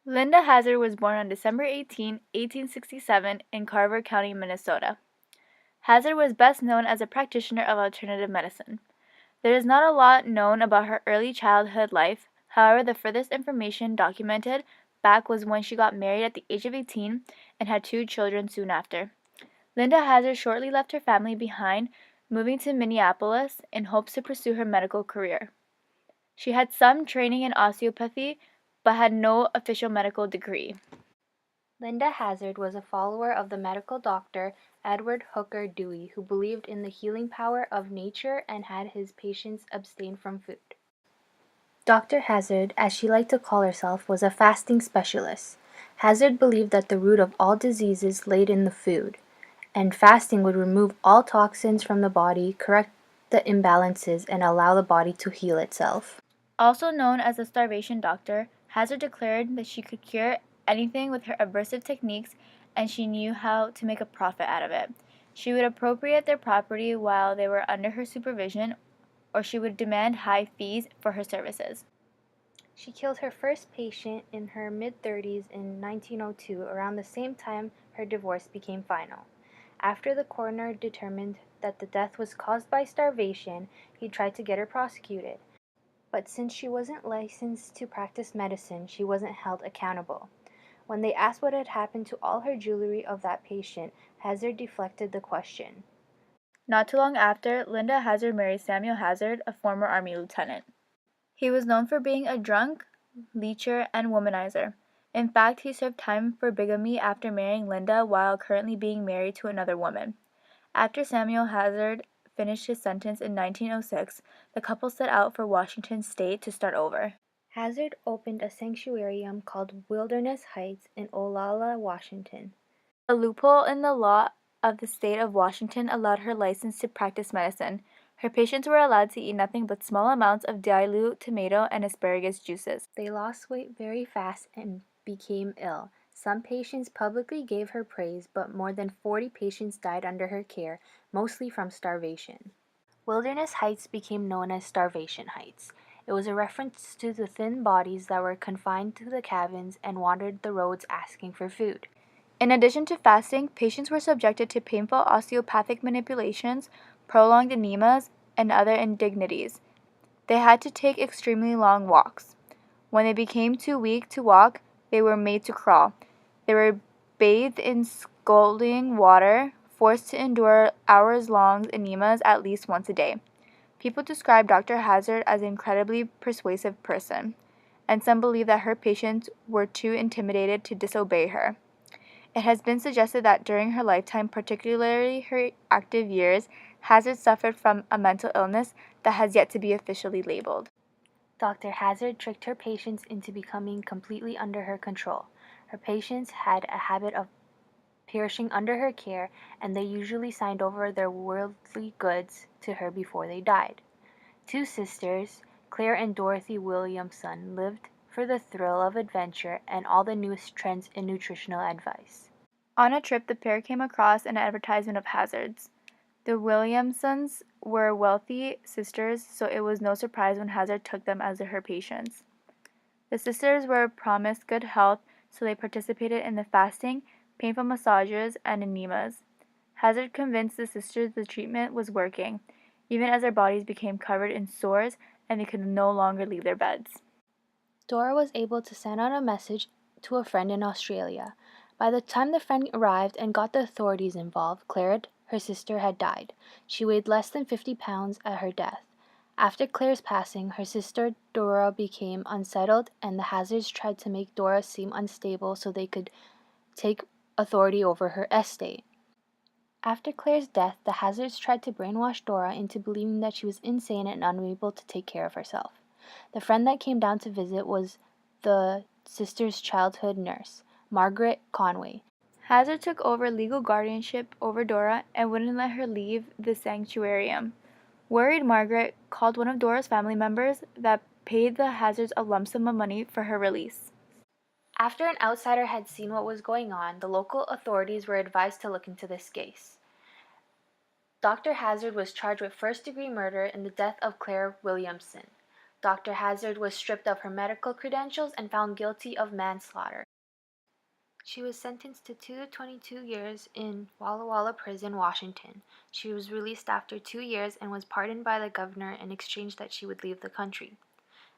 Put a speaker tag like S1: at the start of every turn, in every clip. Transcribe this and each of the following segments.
S1: Linda Hazard was born on December 18, 1867, in Carver County, Minnesota. Hazard was best known as a practitioner of alternative medicine. There is not a lot known about her early childhood life. However, the furthest information documented back was when she got married at the age of 18 and had 2 children soon after. Linda Hazard shortly left her family behind, moving to Minneapolis in hopes to pursue her medical career. She had some training in osteopathy, but had no official medical degree.
S2: Linda Hazard was a follower of the medical doctor Edward Hooker Dewey, who believed in the healing power of nature and had his patients abstain from food. Dr. Hazard, as she liked to call herself, was a fasting specialist. Hazard believed that the root of all diseases laid in the food, and fasting would remove all toxins from the body, correct the imbalances, and allow the body to heal itself.
S1: Also known as the starvation doctor, Hazard declared that she could cure anything with her aversive techniques and she knew how to make a profit out of it. She would appropriate their property while they were under her supervision, or she would demand high fees for her services.
S2: She killed her first patient in her mid-30s in 1902, around the same time her divorce became final. After the coroner determined that the death was caused by starvation, he tried to get her prosecuted. But since she wasn't licensed to practice medicine, she wasn't held accountable. When they asked what had happened to all her jewelry of that patient, Hazard deflected the question.
S1: Not too long after, Linda Hazard married Samuel Hazard, a former Army lieutenant. He was known for being a drunk, leecher, and womanizer. In fact, he served time for bigamy after marrying Linda while currently being married to another woman. After Samuel Hazard finished his sentence in 1906, the couple set out for Washington State to start over.
S2: Hazard opened a sanctuarium called Wilderness Heights in Olalla, Washington.
S1: A loophole in the law of the state of Washington allowed her license to practice medicine. Her patients were allowed to eat nothing but small amounts of dilute tomato and asparagus juices.
S2: They lost weight very fast and became ill. Some patients publicly gave her praise, but more than 40 patients died under her care, mostly from starvation. Wilderness Heights became known as Starvation Heights. It was a reference to the thin bodies that were confined to the cabins and wandered the roads asking for food.
S1: In addition to fasting, patients were subjected to painful osteopathic manipulations, prolonged enemas, and other indignities. They had to take extremely long walks. When they became too weak to walk, they were made to crawl. They were bathed in scalding water, forced to endure hours-long enemas at least once a day. People describe Dr. Hazard as an incredibly persuasive person, and some believe that her patients were too intimidated to disobey her. It has been suggested that during her lifetime, particularly her active years, Hazard suffered from a mental illness that has yet to be officially labeled.
S2: Dr. Hazard tricked her patients into becoming completely under her control. Her patients had a habit of perishing under her care, and they usually signed over their worldly goods to her before they died. 2 sisters, Claire and Dorothy Williamson, lived for the thrill of adventure and all the newest trends in nutritional advice.
S1: On a trip, the pair came across an advertisement of Hazard's. The Williamsons were wealthy sisters, so it was no surprise when Hazard took them as her patients. The sisters were promised good health, so they participated in the fasting, painful massages, and enemas. Hazard convinced the sisters the treatment was working, even as their bodies became covered in sores and they could no longer leave their beds.
S2: Dora was able to send out a message to a friend in Australia. By the time the friend arrived and got the authorities involved, Claire, her sister, had died. She weighed less than 50 pounds at her death. After Claire's passing, her sister Dora became unsettled, and the Hazards tried to make Dora seem unstable so they could take authority over her estate. After Claire's death, the Hazards tried to brainwash Dora into believing that she was insane and unable to take care of herself. The friend that came down to visit was the sister's childhood nurse, Margaret Conway.
S1: Hazard took over legal guardianship over Dora and wouldn't let her leave the sanctuarium. Worried, Margaret called one of Dora's family members that paid the Hazards a lump sum of money for her release.
S2: After an outsider had seen what was going on, the local authorities were advised to look into this case. Dr. Hazard was charged with first-degree murder in the death of Claire Williamson. Dr. Hazard was stripped of her medical credentials and found guilty of manslaughter. She was sentenced to 22 years in Walla Walla Prison, Washington. She was released after 2 years and was pardoned by the governor in exchange that she would leave the country.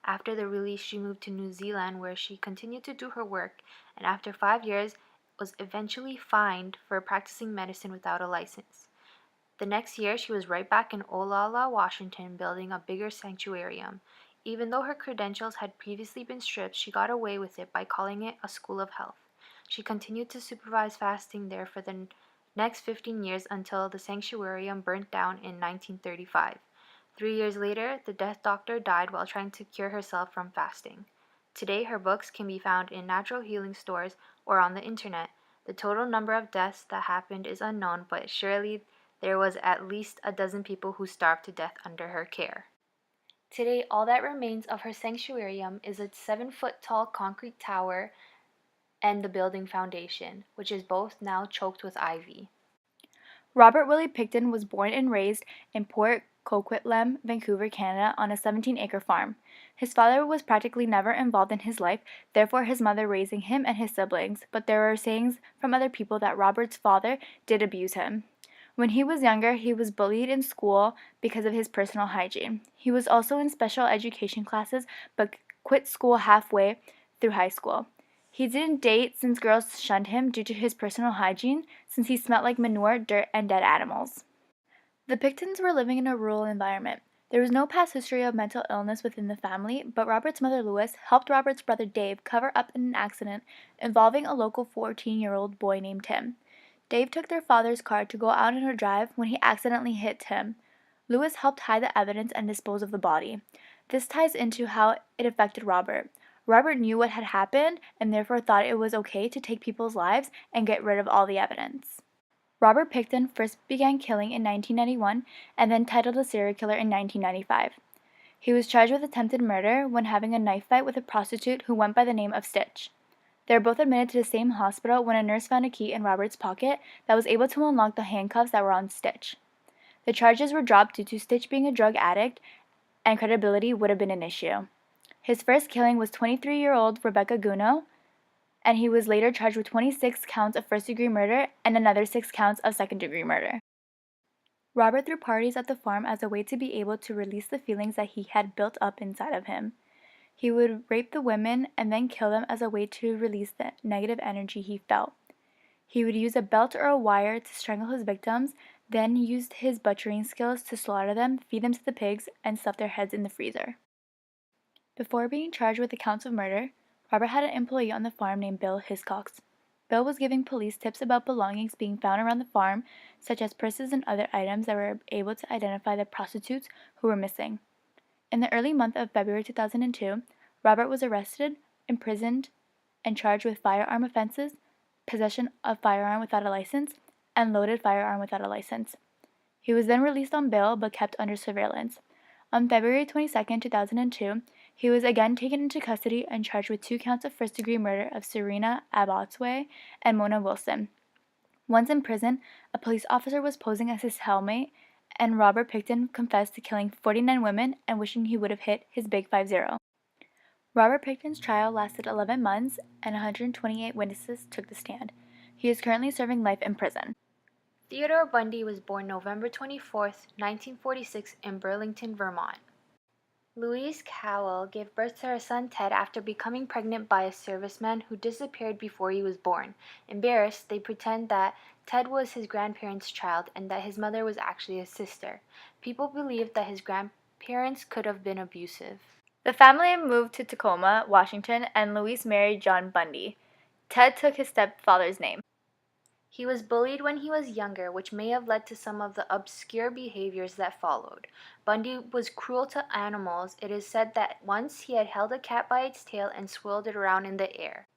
S2: After the release, she moved to New Zealand where she continued to do her work, and after 5 years was eventually fined for practicing medicine without a license. The next year, she was right back in Olalla, Washington, building a bigger sanctuarium. Even though her credentials had previously been stripped, she got away with it by calling it a school of health. She continued to supervise fasting there for the next 15 years until the sanctuarium burnt down in 1935. 3 years later, the death doctor died while trying to cure herself from fasting. Today, her books can be found in natural healing stores or on the internet. The total number of deaths that happened is unknown, but surely there was at least a dozen people who starved to death under her care. Today, all that remains of her sanctuarium is a 7-foot-tall concrete tower and the building foundation, which is both now choked with ivy.
S1: Robert Willie Picton was born and raised in Port Coquitlam, Vancouver, Canada, on a 17-acre farm. His father was practically never involved in his life, therefore his mother raising him and his siblings, but there are sayings from other people that Robert's father did abuse him. When he was younger, he was bullied in school because of his personal hygiene. He was also in special education classes, but quit school halfway through high school. He didn't date since girls shunned him due to his personal hygiene, since he smelled like manure, dirt, and dead animals. The Pictons were living in a rural environment. There was no past history of mental illness within the family, but Robert's mother, Lois, helped Robert's brother Dave cover up an accident involving a local 14-year-old boy named Tim. Dave took their father's car to go out on a drive when he accidentally hit Tim. Lewis helped hide the evidence and dispose of the body. This ties into how it affected Robert. Robert knew what had happened and therefore thought it was okay to take people's lives and get rid of all the evidence. Robert Picton first began killing in 1991 and then titled a serial killer in 1995. He was charged with attempted murder when having a knife fight with a prostitute who went by the name of Stitch. They were both admitted to the same hospital when a nurse found a key in Robert's pocket that was able to unlock the handcuffs that were on Stitch. The charges were dropped due to Stitch being a drug addict and credibility would have been an issue. His first killing was 23-year-old Rebecca Guno, and he was later charged with 26 counts of first-degree murder and another 6 counts of second-degree murder. Robert threw parties at the farm as a way to be able to release the feelings that he had built up inside of him. He would rape the women and then kill them as a way to release the negative energy he felt. He would use a belt or a wire to strangle his victims, then used his butchering skills to slaughter them, feed them to the pigs, and stuff their heads in the freezer. Before being charged with the counts of murder, Robert had an employee on the farm named Bill Hiscox. Bill was giving police tips about belongings being found around the farm, such as purses and other items that were able to identify the prostitutes who were missing. In the early month of February 2002, Robert was arrested, imprisoned, and charged with firearm offenses, possession of firearm without a license, and loaded firearm without a license. He was then released on bail but kept under surveillance. On February 22, 2002, he was again taken into custody and charged with 2 counts of first-degree murder of Serena Abotsway and Mona Wilson. Once in prison, a police officer was posing as his cellmate, and Robert Picton confessed to killing 49 women and wishing he would have hit his big 5-0. Robert Picton's trial lasted 11 months, and 128 witnesses took the stand. He is currently serving life in prison.
S2: Theodore Bundy was born November 24, 1946, in Burlington, Vermont. Louise Cowell gave birth to her son Ted after becoming pregnant by a serviceman who disappeared before he was born. Embarrassed, they pretend that Ted was his grandparents' child and that his mother was actually his sister. People believed that his grandparents could have been abusive.
S1: The family moved to Tacoma, Washington, and Louise married John Bundy. Ted took his stepfather's name.
S2: He was bullied when he was younger, which may have led to some of the obscure behaviors that followed. Bundy was cruel to animals. It is said that once he had held a cat by its tail and swirled it around in the air.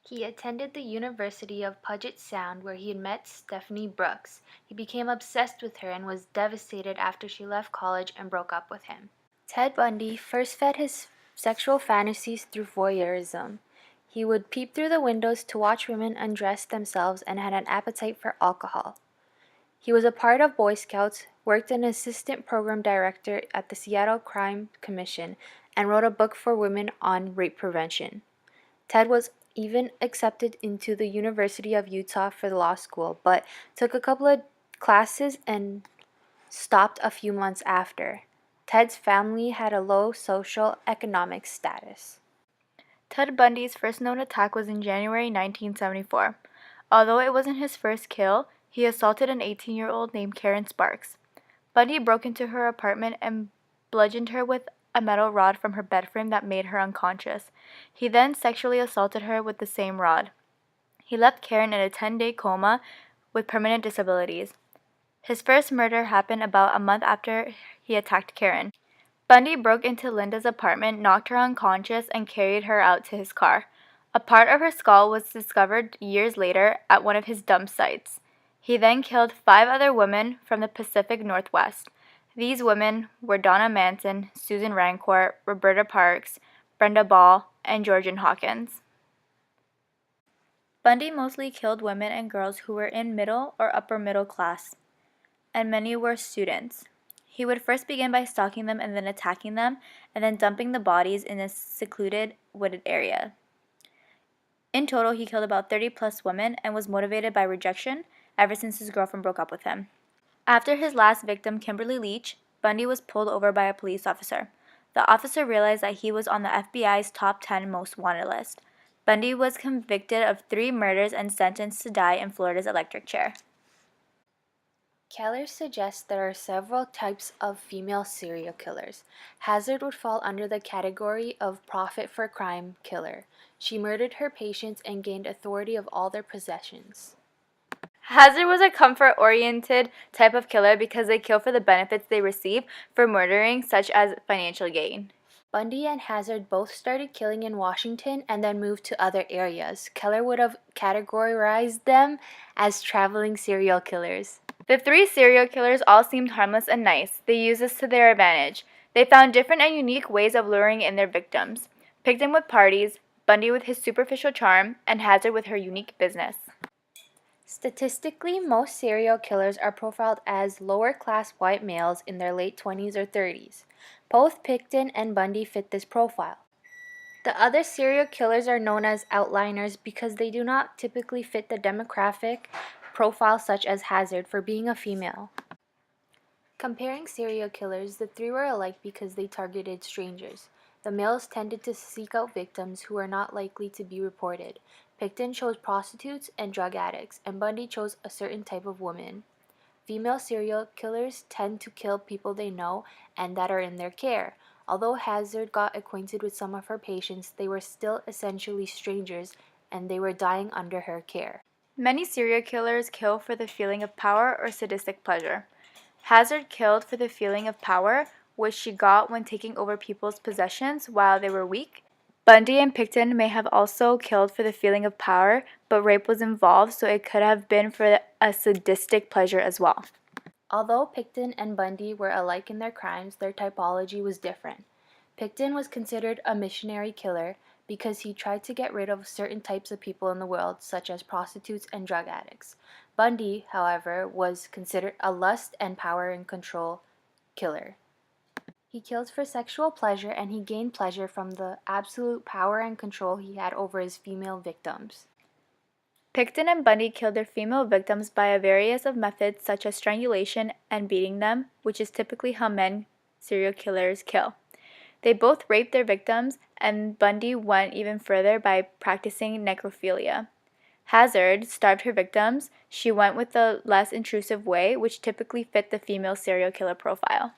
S2: He attended the University of Puget Sound, where he had met Stephanie Brooks. He became obsessed with her and was devastated after she left college and broke up with him. Ted Bundy first fed his sexual fantasies through voyeurism. He would peep through the windows to watch women undress themselves and had an appetite for alcohol. He was a part of Boy Scouts, worked as an assistant program director at the Seattle Crime Commission, and wrote a book for women on rape prevention. Ted was even accepted into the University of Utah for the law school, but took a couple of classes and stopped a few months after. Ted's family had a low social economic status.
S1: Ted Bundy's first known attack was in January 1974. Although it wasn't his first kill, he assaulted an 18-year-old named Karen Sparks. Bundy broke into her apartment and bludgeoned her with a metal rod from her bed frame that made her unconscious. He then sexually assaulted her with the same rod. He left Karen in a 10-day coma with permanent disabilities. His first murder happened about a month after he attacked Karen. Bundy broke into Linda's apartment, knocked her unconscious, and carried her out to his car. A part of her skull was discovered years later at one of his dump sites. He then killed 5 other women from the Pacific Northwest. These women were Donna Manson, Susan Rancourt, Roberta Parks, Brenda Ball, and Georgian Hawkins. Bundy mostly killed women and girls who were in middle or upper middle class, and many were students. He would first begin by stalking them and then attacking them, and then dumping the bodies in a secluded, wooded area. In total, he killed about 30 plus women and was motivated by rejection ever since his girlfriend broke up with him. After his last victim, Kimberly Leach, Bundy was pulled over by a police officer. The officer realized that he was on the FBI's top 10 most wanted list. Bundy was convicted of 3 murders and sentenced to die in Florida's electric chair.
S2: Keller suggests there are several types of female serial killers. Hazard would fall under the category of profit for crime killer. She murdered her patients and gained authority of all their possessions.
S1: Hazard was a comfort-oriented type of killer because they kill for the benefits they receive for murdering, such as financial gain.
S2: Bundy and Hazard both started killing in Washington and then moved to other areas. Keller would have categorized them as traveling serial killers.
S1: The 3 serial killers all seemed harmless and nice. They used this to their advantage. They found different and unique ways of luring in their victims. Picton with parties, Bundy with his superficial charm, and Hazard with her unique business.
S2: Statistically, most serial killers are profiled as lower-class white males in their late 20s or 30s. Both Picton and Bundy fit this profile. The other serial killers are known as outliers because they do not typically fit the demographic profile such as Hazard for being a female. Comparing serial killers, the 3 were alike because they targeted strangers. The males tended to seek out victims who are not likely to be reported. Picton chose prostitutes and drug addicts, and Bundy chose a certain type of woman. Female serial killers tend to kill people they know and that are in their care. Although Hazard got acquainted with some of her patients, they were still essentially strangers and they were dying under her care.
S1: Many serial killers kill for the feeling of power or sadistic pleasure. Hazard killed for the feeling of power, which she got when taking over people's possessions while they were weak. Bundy and Picton may have also killed for the feeling of power, but rape was involved, so it could have been for a sadistic pleasure as well.
S2: Although Picton and Bundy were alike in their crimes, their typology was different. Picton was considered a missionary killer because he tried to get rid of certain types of people in the world, such as prostitutes and drug addicts. Bundy, however, was considered a lust and power and control killer. He killed for sexual pleasure, and he gained pleasure from the absolute power and control he had over his female victims.
S1: Picton and Bundy killed their female victims by a variety of methods such as strangulation and beating them, which is typically how men serial killers kill. They both raped their victims, and Bundy went even further by practicing necrophilia. Hazard starved her victims. She went with the less intrusive way, which typically fit the female serial killer profile.